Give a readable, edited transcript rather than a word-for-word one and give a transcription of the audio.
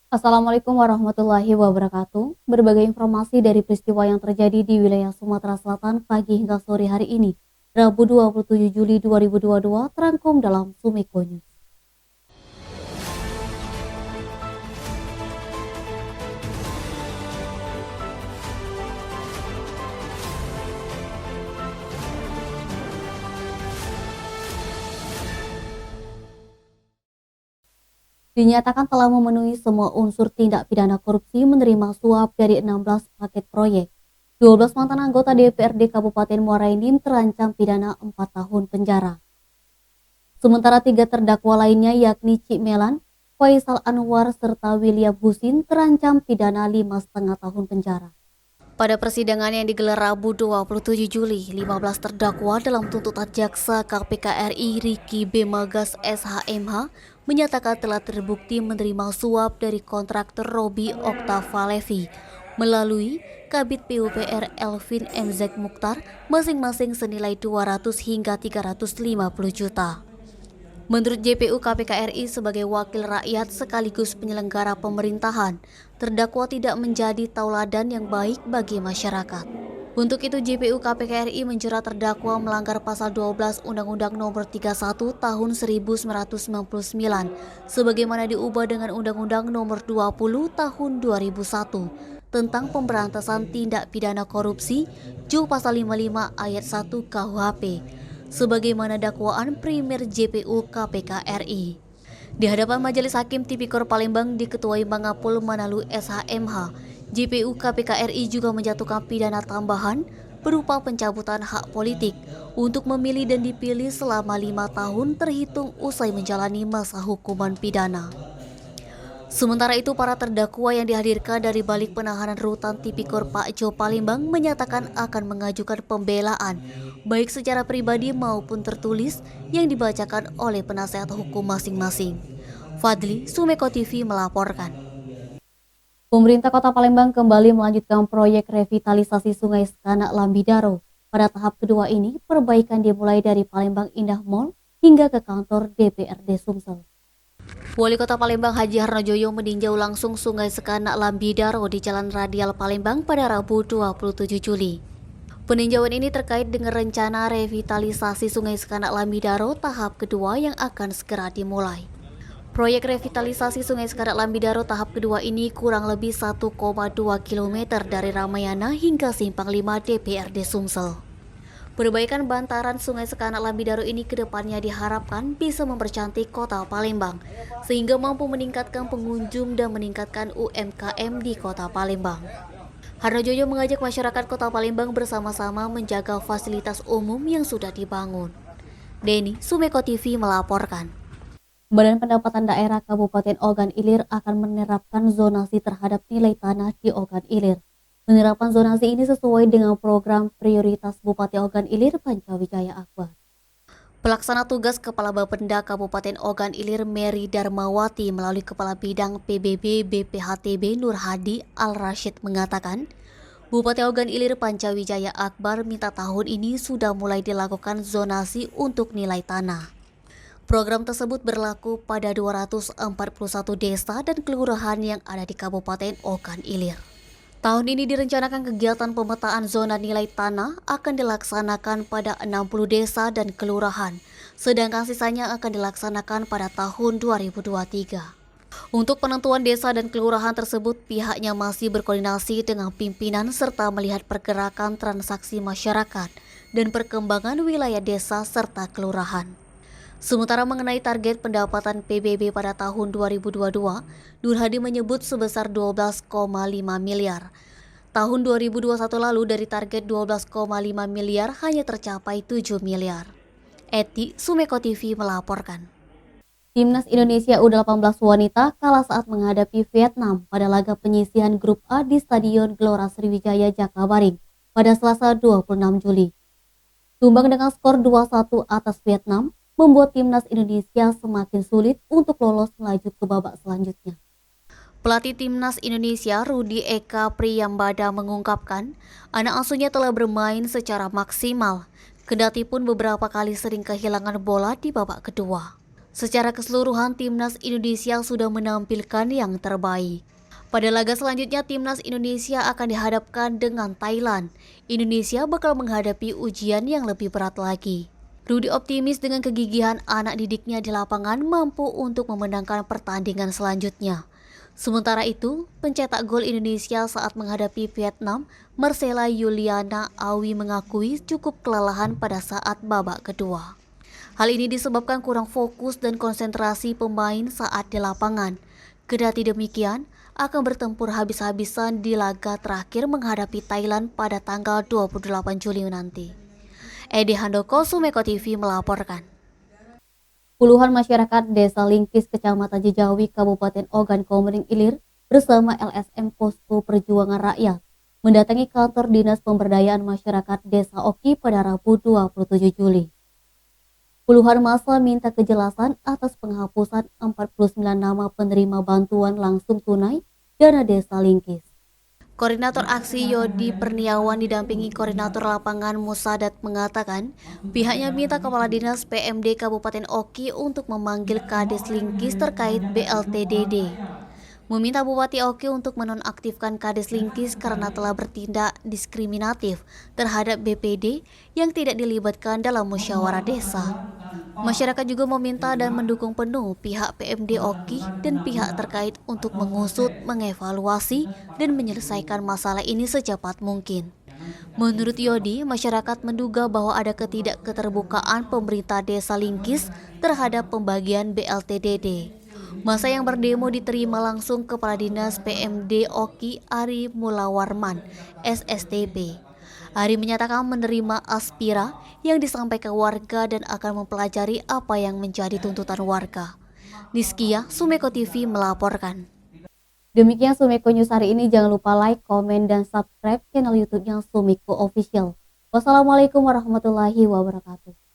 Assalamualaikum warahmatullahi wabarakatuh. Berbagai informasi dari peristiwa yang terjadi di wilayah Sumatera Selatan pagi hingga sore hari ini, Rabu 27 Juli 2022, terangkum dalam Sumiko News. Dinyatakan telah memenuhi semua unsur tindak pidana korupsi menerima suap dari 16 paket proyek. 12 mantan anggota DPRD Kabupaten Muara Enim terancam pidana 4 tahun penjara. Sementara 3 terdakwa lainnya yakni Cik Melan, Faisal Anwar, serta William Husin terancam pidana 5,5 tahun penjara. Pada persidangan yang digelar Rabu 27 Juli, 15 terdakwa dalam tuntutan jaksa KPK RI Riki B. Magas SHMH menyatakan telah terbukti menerima suap dari kontraktor Robi Oktavalevi melalui Kabid PUPR Elvin MZ Mukhtar masing-masing senilai 200 hingga 350 juta. Menurut JPU KPK RI sebagai wakil rakyat sekaligus penyelenggara pemerintahan, terdakwa tidak menjadi tauladan yang baik bagi masyarakat. Untuk itu JPU KPK RI menjerat terdakwa melanggar pasal 12 Undang-Undang Nomor 31 Tahun 1999 sebagaimana diubah dengan Undang-Undang Nomor 20 Tahun 2001 tentang pemberantasan tindak pidana korupsi Ju pasal 55 ayat 1 KUHP sebagaimana dakwaan primer JPU KPK RI. Di hadapan Majelis Hakim Tipikor Palembang diketuai Mangapul Manalu SHMH, JPU KPK RI juga menjatuhkan pidana tambahan berupa pencabutan hak politik untuk memilih dan dipilih selama 5 tahun terhitung usai menjalani masa hukuman pidana. Sementara itu, para terdakwa yang dihadirkan dari balik penahanan rutan Tipikor Pak Jo Palembang menyatakan akan mengajukan pembelaan baik secara pribadi maupun tertulis yang dibacakan oleh penasehat hukum masing-masing. Fadli, Sumeko TV melaporkan. Pemerintah Kota Palembang kembali melanjutkan proyek revitalisasi Sungai Sekanak Lambidaro. Pada tahap kedua ini, perbaikan dimulai dari Palembang Indah Mall hingga ke kantor DPRD Sumsel. Wali Kota Palembang Haji Harnojoyo meninjau langsung Sungai Sekanak Lambidaro di Jalan Radial Palembang pada Rabu 27 Juli. Peninjauan ini terkait dengan rencana revitalisasi Sungai Sekanak Lambidaro tahap kedua yang akan segera dimulai. Proyek revitalisasi Sungai Sekanak Lambidaro tahap kedua ini kurang lebih 1,2 km dari Ramayana hingga Simpang 5 DPRD Sumsel. Perbaikan bantaran Sungai Sekanak Lambidaro ini kedepannya diharapkan bisa mempercantik kota Palembang, sehingga mampu meningkatkan pengunjung dan meningkatkan UMKM di kota Palembang. Harnojoyo mengajak masyarakat kota Palembang bersama-sama menjaga fasilitas umum yang sudah dibangun. Denny, Sumeko TV melaporkan. Badan Pendapatan Daerah Kabupaten Ogan Ilir akan menerapkan zonasi terhadap nilai tanah di Ogan Ilir. Penerapan zonasi ini sesuai dengan program prioritas Bupati Ogan Ilir Pancawijaya Akbar. Pelaksana tugas Kepala Bapenda Kabupaten Ogan Ilir Mary Darmawati melalui Kepala Bidang PBB BPHTB Nur Hadi Al-Rashid mengatakan, Bupati Ogan Ilir Pancawijaya Akbar minta tahun ini sudah mulai dilakukan zonasi untuk nilai tanah. Program tersebut berlaku pada 241 desa dan kelurahan yang ada di Kabupaten Ogan Ilir. Tahun ini direncanakan kegiatan pemetaan zona nilai tanah akan dilaksanakan pada 60 desa dan kelurahan, sedangkan sisanya akan dilaksanakan pada tahun 2023. Untuk penentuan desa dan kelurahan tersebut, pihaknya masih berkoordinasi dengan pimpinan serta melihat pergerakan transaksi masyarakat dan perkembangan wilayah desa serta kelurahan. Sementara mengenai target pendapatan PBB pada tahun 2022, Nur Hadi menyebut sebesar 12,5 miliar. Tahun 2021 lalu dari target 12,5 miliar hanya tercapai 7 miliar. Eti, Sumeko TV melaporkan. Timnas Indonesia U18 wanita kalah saat menghadapi Vietnam pada laga penyisihan grup A di Stadion Gelora Sriwijaya Jakabaring pada Selasa 26 Juli. Tumbang dengan skor 2-1 atas Vietnam membuat timnas Indonesia semakin sulit untuk lolos melaju ke babak selanjutnya. Pelatih timnas Indonesia Rudi Eka Priyambada mengungkapkan, anak asuhnya telah bermain secara maksimal, kendati pun beberapa kali sering kehilangan bola di babak kedua. Secara keseluruhan, timnas Indonesia sudah menampilkan yang terbaik. Pada laga selanjutnya, timnas Indonesia akan dihadapkan dengan Thailand. Indonesia bakal menghadapi ujian yang lebih berat lagi. Rudi optimis dengan kegigihan anak didiknya di lapangan mampu untuk memenangkan pertandingan selanjutnya. Sementara itu, pencetak gol Indonesia saat menghadapi Vietnam, Marcella Yuliana Awi mengakui cukup kelelahan pada saat babak kedua. Hal ini disebabkan kurang fokus dan konsentrasi pemain saat di lapangan. Kendati demikian, akan bertempur habis-habisan di laga terakhir menghadapi Thailand pada tanggal 28 Juli nanti. Edi Handoko, Sumeko TV melaporkan. Puluhan masyarakat Desa Lingkis, Kecamatan Jejawi, Kabupaten Ogan Komering Ilir bersama LSM Posko Perjuangan Rakyat mendatangi kantor Dinas Pemberdayaan Masyarakat Desa Oki pada Rabu 27 Juli. Puluhan massa minta kejelasan atas penghapusan 49 nama penerima bantuan langsung tunai dana Desa Lingkis. Koordinator aksi Yodi Perniawan didampingi Koordinator Lapangan Musadat mengatakan pihaknya minta Kepala Dinas PMD Kabupaten Oki untuk memanggil Kades Lingkis terkait BLTDD. Meminta Bupati Oki untuk menonaktifkan Kades Lingkis karena telah bertindak diskriminatif terhadap BPD yang tidak dilibatkan dalam musyawarah desa. Masyarakat juga meminta dan mendukung penuh pihak PMD Oki dan pihak terkait untuk mengusut, mengevaluasi, dan menyelesaikan masalah ini secepat mungkin. Menurut Yodi, masyarakat menduga bahwa ada ketidakketerbukaan pemerintah Desa Lingkis terhadap pembagian BLTDD. Masa yang berdemo diterima langsung Kepala Dinas PMD Oki Ari Mulawarman, SSTP. Ari menyatakan menerima aspira yang disampaikan warga dan akan mempelajari apa yang menjadi tuntutan warga. Niskia, Sumeko TV melaporkan. Demikian Sumeko News hari ini. Jangan lupa like, komen, dan subscribe channel YouTube-nya Sumeko Official. Wassalamualaikum warahmatullahi wabarakatuh.